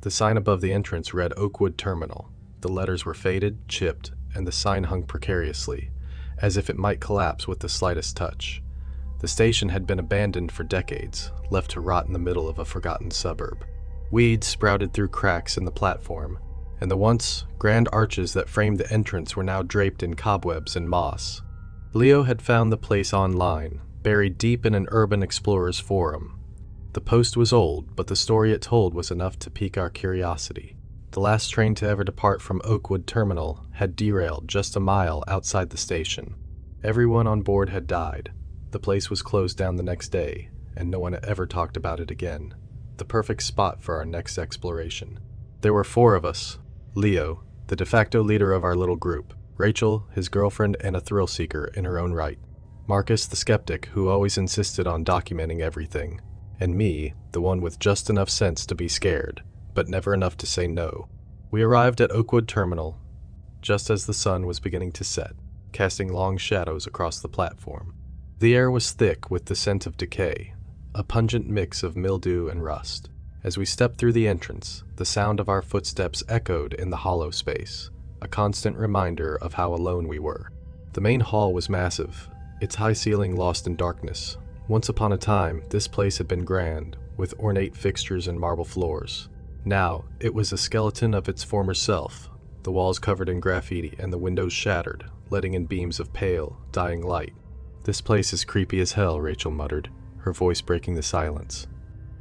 The sign above the entrance read Oakwood Terminal. The letters were faded, chipped, and the sign hung precariously, as if it might collapse with the slightest touch. The station had been abandoned for decades, left to rot in the middle of a forgotten suburb. Weeds sprouted through cracks in the platform, and the once grand arches that framed the entrance were now draped in cobwebs and moss. Leo had found the place online, buried deep in an urban explorer's forum. The post was old, but the story it told was enough to pique our curiosity. The last train to ever depart from Oakwood Terminal had derailed just a mile outside the station. Everyone on board had died. The place was closed down the next day, and no one ever talked about it again. The perfect spot for our next exploration. There were 4 of us. Leo, the de facto leader of our little group. Rachel, his girlfriend and a thrill seeker in her own right. Marcus, the skeptic who always insisted on documenting everything. And me, the one with just enough sense to be scared, but never enough to say no. We arrived at Oakwood Terminal just as the sun was beginning to set, casting long shadows across the platform. The air was thick with the scent of decay, a pungent mix of mildew and rust. As we stepped through the entrance, the sound of our footsteps echoed in the hollow space, a constant reminder of how alone we were. The main hall was massive, its high ceiling lost in darkness. Once upon a time, this place had been grand, with ornate fixtures and marble floors. Now, it was a skeleton of its former self, the walls covered in graffiti and the windows shattered, letting in beams of pale, dying light. "This place is creepy as hell," Rachel muttered, her voice breaking the silence.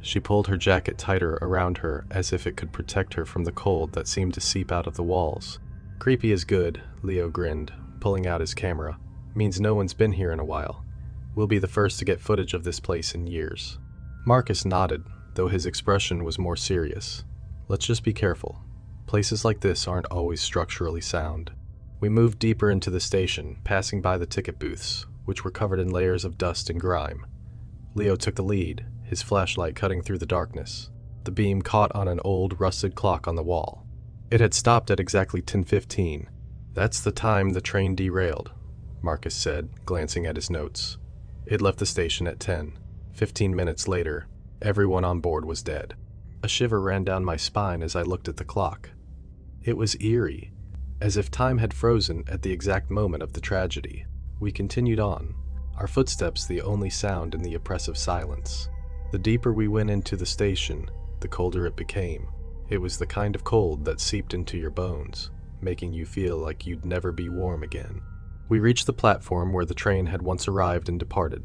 She pulled her jacket tighter around her as if it could protect her from the cold that seemed to seep out of the walls. "Creepy is good," Leo grinned, pulling out his camera. "Means no one's been here in a while. We'll be the first to get footage of this place in years." Marcus nodded, though his expression was more serious. "Let's just be careful. Places like this aren't always structurally sound." We moved deeper into the station, passing by the ticket booths, which were covered in layers of dust and grime. Leo took the lead, his flashlight cutting through the darkness. The beam caught on an old, rusted clock on the wall. It had stopped at exactly 10:15. "That's the time the train derailed," Marcus said, glancing at his notes. It left the station at 10. 15 minutes later, everyone on board was dead. A shiver ran down my spine as I looked at the clock. It was eerie, as if time had frozen at the exact moment of the tragedy. We continued on, our footsteps the only sound in the oppressive silence. The deeper we went into the station, the colder it became. It was the kind of cold that seeped into your bones, making you feel like you'd never be warm again. We reached the platform where the train had once arrived and departed.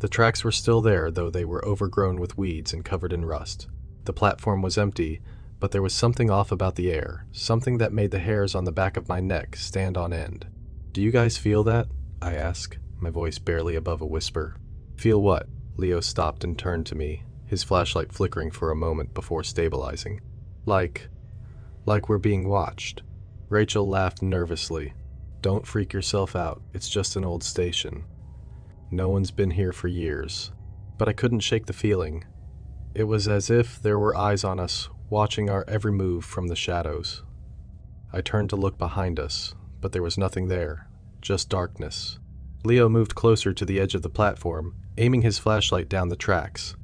The tracks were still there, though they were overgrown with weeds and covered in rust. The platform was empty, but there was something off about the air, something that made the hairs on the back of my neck stand on end. "Do you guys feel that?" I asked, my voice barely above a whisper. "Feel what?" Leo stopped and turned to me, his flashlight flickering for a moment before stabilizing. Like we're being watched." Rachel laughed nervously. "Don't freak yourself out, it's just an old station. No one's been here for years." But I couldn't shake the feeling. It was as if there were eyes on us, watching our every move from the shadows. I turned to look behind us, but there was nothing there, just darkness. Leo moved closer to the edge of the platform, aiming his flashlight down the tracks.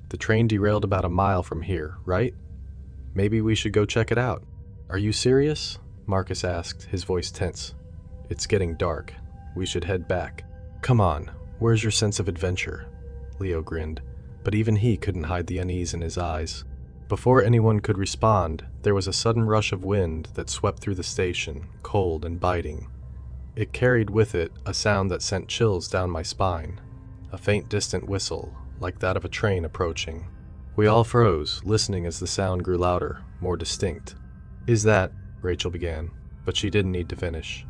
"The train derailed about a mile from here, right? Maybe we should go check it out." "Are you serious?" Marcus asked, his voice tense. "It's getting dark. We should head back." "Come on, where's your sense of adventure?" Leo grinned, but even he couldn't hide the unease in his eyes. Before anyone could respond, there was a sudden rush of wind that swept through the station, cold and biting. It carried with it a sound that sent chills down my spine, a faint distant whistle, like that of a train approaching. We all froze, listening as the sound grew louder, more distinct. "Is that—" Rachel began, but she didn't need to finish.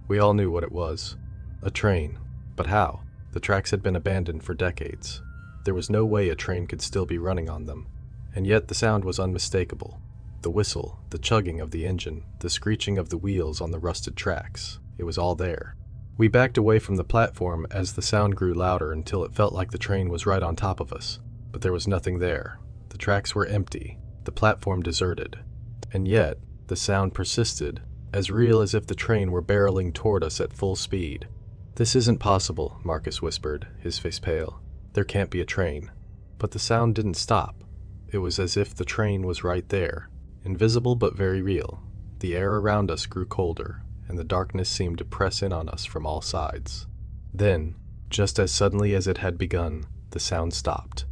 We all knew what it was. A train. But how? The tracks had been abandoned for decades. There was no way a train could still be running on them. And yet the sound was unmistakable. The whistle, the chugging of the engine, the screeching of the wheels on the rusted tracks. It was all there. We backed away from the platform as the sound grew louder until it felt like the train was right on top of us. But there was nothing there. The tracks were empty, the platform deserted. And yet, the sound persisted, as real as if the train were barreling toward us at full speed. "This isn't possible," Marcus whispered, his face pale. "There can't be a train." But the sound didn't stop. It was as if the train was right there, invisible but very real. The air around us grew colder, and the darkness seemed to press in on us from all sides. Then, just as suddenly as it had begun, the sound stopped.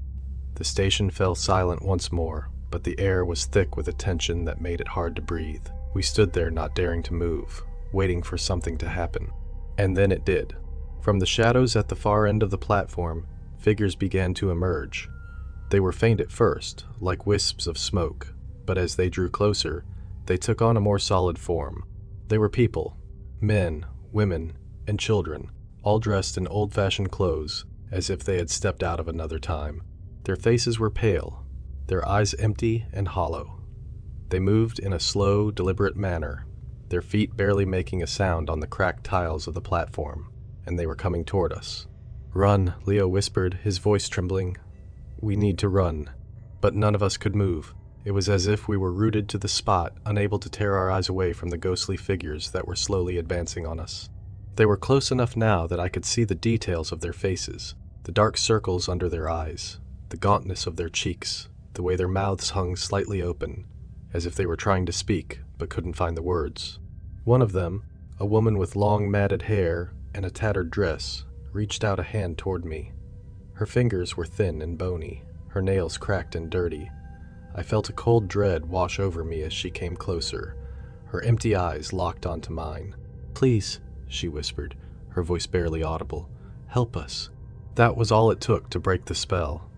The station fell silent once more, but the air was thick with a tension that made it hard to breathe. We stood there not daring to move, waiting for something to happen. And then it did. From the shadows at the far end of the platform, figures began to emerge. They were faint at first, like wisps of smoke, but as they drew closer, they took on a more solid form. They were people, men, women, and children, all dressed in old-fashioned clothes, as if they had stepped out of another time. Their faces were pale, their eyes empty and hollow. They moved in a slow, deliberate manner, their feet barely making a sound on the cracked tiles of the platform, and they were coming toward us. "Run," Leo whispered, his voice trembling. "We need to run." But none of us could move. It was as if we were rooted to the spot, unable to tear our eyes away from the ghostly figures that were slowly advancing on us. They were close enough now that I could see the details of their faces, the dark circles under their eyes, the gauntness of their cheeks, the way their mouths hung slightly open, as if they were trying to speak but couldn't find the words. One of them, a woman with long matted hair and a tattered dress, reached out a hand toward me. Her fingers were thin and bony, her nails cracked and dirty. I felt a cold dread wash over me as she came closer, her empty eyes locked onto mine. "Please," she whispered, her voice barely audible. "Help us." That was all it took to break the spell.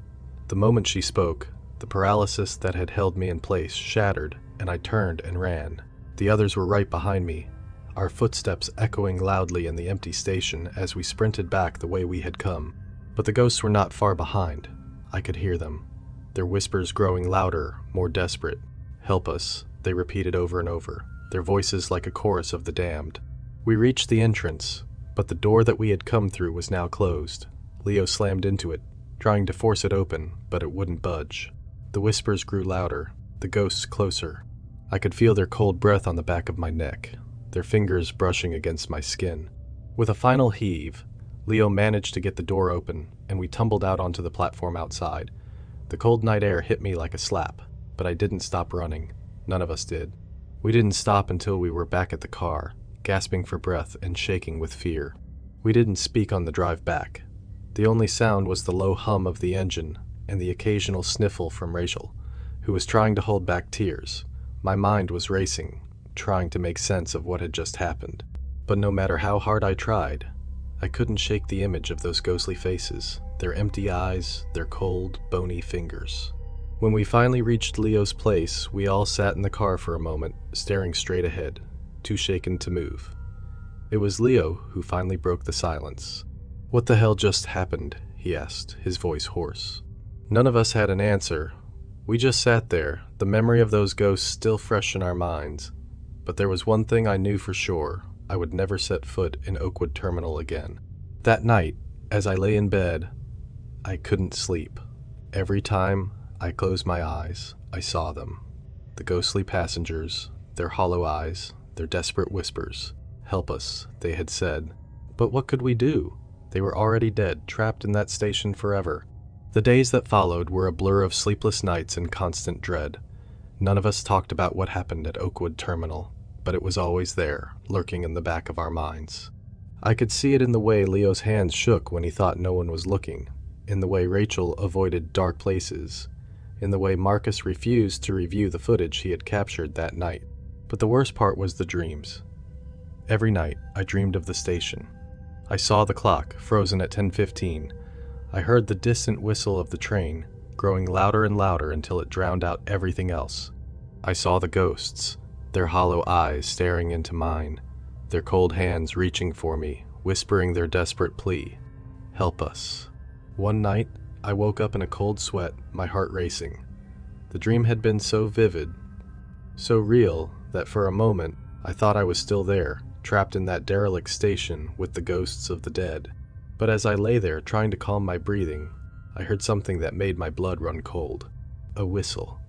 The moment she spoke, the paralysis that had held me in place shattered, and I turned and ran. The others were right behind me, our footsteps echoing loudly in the empty station as we sprinted back the way we had come. But the ghosts were not far behind. I could hear them, their whispers growing louder, more desperate. "Help us," they repeated over and over, their voices like a chorus of the damned. We reached the entrance, but the door that we had come through was now closed. Leo slammed into it, trying to force it open, but it wouldn't budge. The whispers grew louder, the ghosts closer. I could feel their cold breath on the back of my neck, their fingers brushing against my skin. With a final heave, Leo managed to get the door open, and we tumbled out onto the platform outside. The cold night air hit me like a slap, but I didn't stop running. None of us did. We didn't stop until we were back at the car, gasping for breath and shaking with fear. We didn't speak on the drive back. The only sound was the low hum of the engine and the occasional sniffle from Rachel, who was trying to hold back tears. My mind was racing, trying to make sense of what had just happened. But no matter how hard I tried, I couldn't shake the image of those ghostly faces, their empty eyes, their cold, bony fingers. When we finally reached Leo's place, we all sat in the car for a moment, staring straight ahead, too shaken to move. It was Leo who finally broke the silence. "What the hell just happened?" he asked, his voice hoarse. None of us had an answer. We just sat there, the memory of those ghosts still fresh in our minds. But there was one thing I knew for sure: I would never set foot in Oakwood Terminal again. That night, as I lay in bed, I couldn't sleep. Every time I closed my eyes, I saw them. The ghostly passengers, their hollow eyes, their desperate whispers. "Help us," they had said. But what could we do? They were already dead, trapped in that station forever. The days that followed were a blur of sleepless nights and constant dread. None of us talked about what happened at Oakwood Terminal, but it was always there, lurking in the back of our minds. I could see it in the way Leo's hands shook when he thought no one was looking, in the way Rachel avoided dark places, in the way Marcus refused to review the footage he had captured that night. But the worst part was the dreams. Every night, I dreamed of the station. I saw the clock, frozen at 10:15. I heard the distant whistle of the train, growing louder and louder until it drowned out everything else. I saw the ghosts, their hollow eyes staring into mine, their cold hands reaching for me, whispering their desperate plea: "Help us." One night, I woke up in a cold sweat, my heart racing. The dream had been so vivid, so real, that for a moment, I thought I was still there, trapped in that derelict station with the ghosts of the dead. But as I lay there trying to calm my breathing, I heard something that made my blood run cold. A whistle.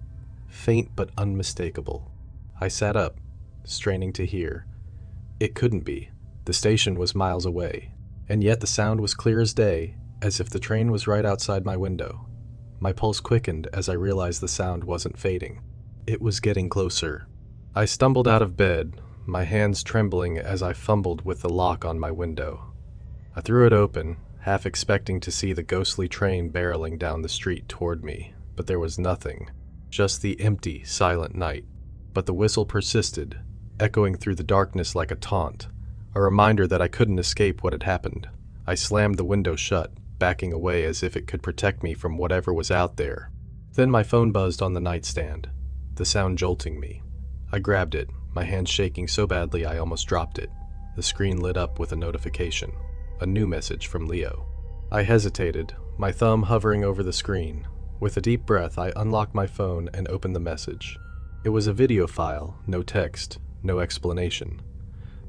Faint but unmistakable. I sat up, straining to hear. It couldn't be. The station was miles away, and yet the sound was clear as day, as if the train was right outside my window. My pulse quickened as I realized the sound wasn't fading. It was getting closer. I stumbled out of bed, my hands trembling as I fumbled with the lock on my window. I threw it open, half expecting to see the ghostly train barreling down the street toward me, but there was nothing, just the empty, silent night. But the whistle persisted, echoing through the darkness like a taunt, a reminder that I couldn't escape what had happened. I slammed the window shut, backing away as if it could protect me from whatever was out there. Then my phone buzzed on the nightstand, the sound jolting me. I grabbed it, my hand shaking so badly I almost dropped it. The screen lit up with a notification, a new message from Leo. I hesitated, my thumb hovering over the screen. With a deep breath, I unlocked my phone and opened the message. It was a video file, no text, no explanation.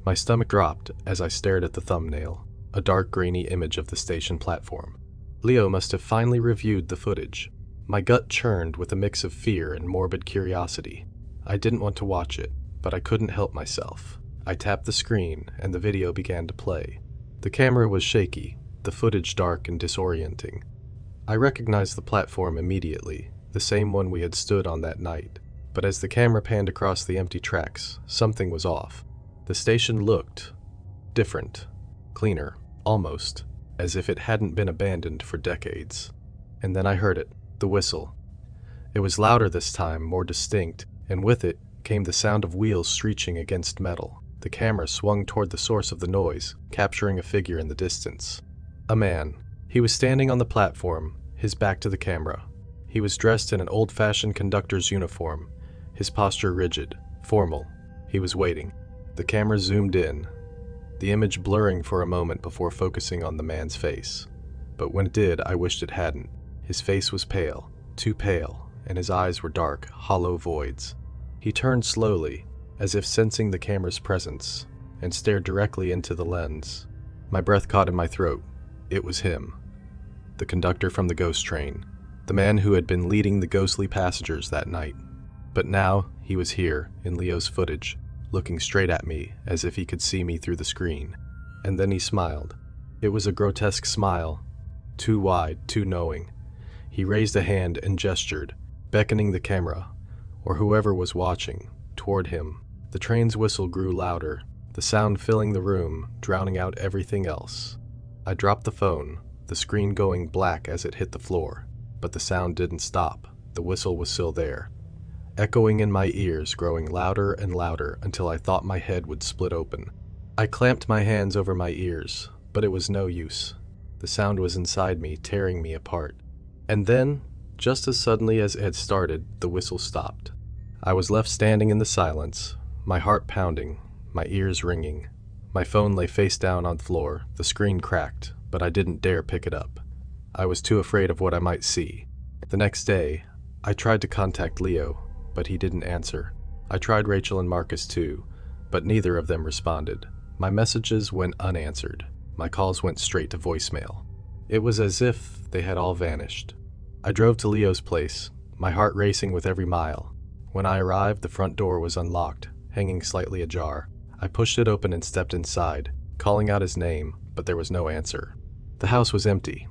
My stomach dropped as I stared at the thumbnail, a dark grainy image of the station platform. Leo must have finally reviewed the footage. My gut churned with a mix of fear and morbid curiosity. I didn't want to watch it, but I couldn't help myself. I tapped the screen, and the video began to play. The camera was shaky, the footage dark and disorienting. I recognized the platform immediately, the same one we had stood on that night. But as the camera panned across the empty tracks, something was off. The station looked different, cleaner, almost, as if it hadn't been abandoned for decades. And then I heard it, the whistle. It was louder this time, more distinct, and with it came the sound of wheels screeching against metal. The camera swung toward the source of the noise, capturing a figure in the distance. A man. He was standing on the platform, his back to the camera. He was dressed in an old-fashioned conductor's uniform, his posture rigid, formal. He was waiting. The camera zoomed in, the image blurring for a moment before focusing on the man's face. But when it did, I wished it hadn't. His face was pale, too pale, and his eyes were dark, hollow voids. He turned slowly, as if sensing the camera's presence, and stared directly into the lens. My breath caught in my throat. It was him. The conductor from the ghost train. The man who had been leading the ghostly passengers that night. But now, he was here, in Leo's footage, looking straight at me, as if he could see me through the screen. And then he smiled. It was a grotesque smile, too wide, too knowing. He raised a hand and gestured, beckoning the camera, or whoever was watching, toward him. The train's whistle grew louder, the sound filling the room, drowning out everything else. I dropped the phone, the screen going black as it hit the floor, but the sound didn't stop. The whistle was still there, echoing in my ears, growing louder and louder until I thought my head would split open. I clamped my hands over my ears, but it was no use. The sound was inside me, tearing me apart. And then, just as suddenly as it had started, the whistle stopped. I was left standing in the silence, my heart pounding, my ears ringing. My phone lay face down on the floor, the screen cracked, but I didn't dare pick it up. I was too afraid of what I might see. The next day, I tried to contact Leo, but he didn't answer. I tried Rachel and Marcus too, but neither of them responded. My messages went unanswered. My calls went straight to voicemail. It was as if they had all vanished. I drove to Leo's place, my heart racing with every mile. When I arrived, the front door was unlocked, hanging slightly ajar. I pushed it open and stepped inside, calling out his name, but there was no answer. The house was empty.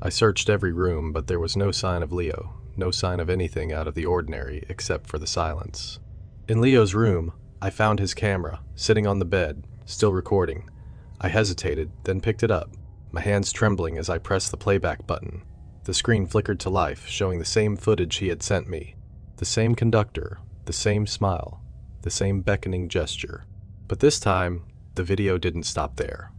I searched every room, but there was no sign of Leo, no sign of anything out of the ordinary except for the silence. In Leo's room, I found his camera, sitting on the bed, still recording. I hesitated, then picked it up, my hands trembling as I pressed the playback button. The screen flickered to life, showing the same footage he had sent me. The same conductor, the same smile, the same beckoning gesture. But this time, the video didn't stop there.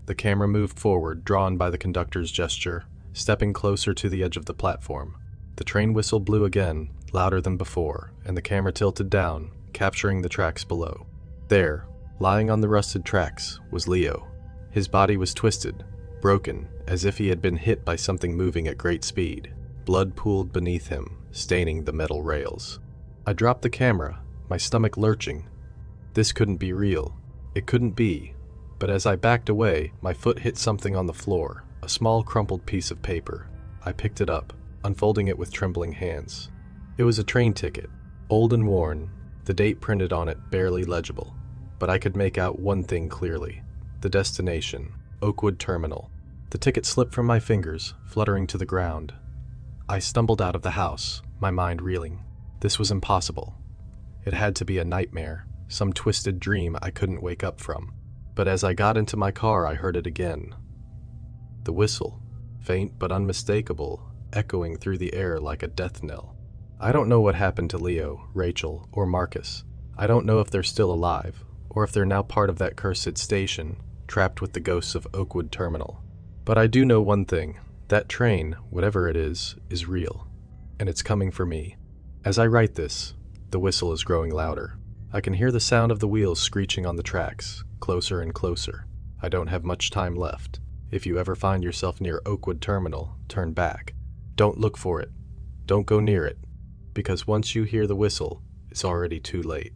The camera moved forward, drawn by the conductor's gesture, stepping closer to the edge of the platform. The train whistle blew again, louder than before, and the camera tilted down, capturing the tracks below. There, lying on the rusted tracks, was Leo. His body was twisted, broken, as if he had been hit by something moving at great speed. Blood pooled beneath him, staining the metal rails. I dropped the camera, my stomach lurching. This couldn't be real. It couldn't be. But as I backed away, my foot hit something on the floor, a small crumpled piece of paper. I picked it up, unfolding it with trembling hands. It was a train ticket, old and worn, the date printed on it barely legible. But I could make out one thing clearly: the destination, Oakwood Terminal. The ticket slipped from my fingers, fluttering to the ground. I stumbled out of the house, my mind reeling. This was impossible. It had to be a nightmare, some twisted dream I couldn't wake up from. But as I got into my car, I heard it again. The whistle, faint but unmistakable, echoing through the air like a death knell. I don't know what happened to Leo, Rachel, or Marcus. I don't know if they're still alive, or if they're now part of that cursed station, trapped with the ghosts of Oakwood Terminal. But I do know one thing. That train, whatever it is real. And it's coming for me. As I write this, the whistle is growing louder. I can hear the sound of the wheels screeching on the tracks, closer and closer. I don't have much time left. If you ever find yourself near Oakwood Terminal, turn back. Don't look for it. Don't go near it. Because once you hear the whistle, it's already too late.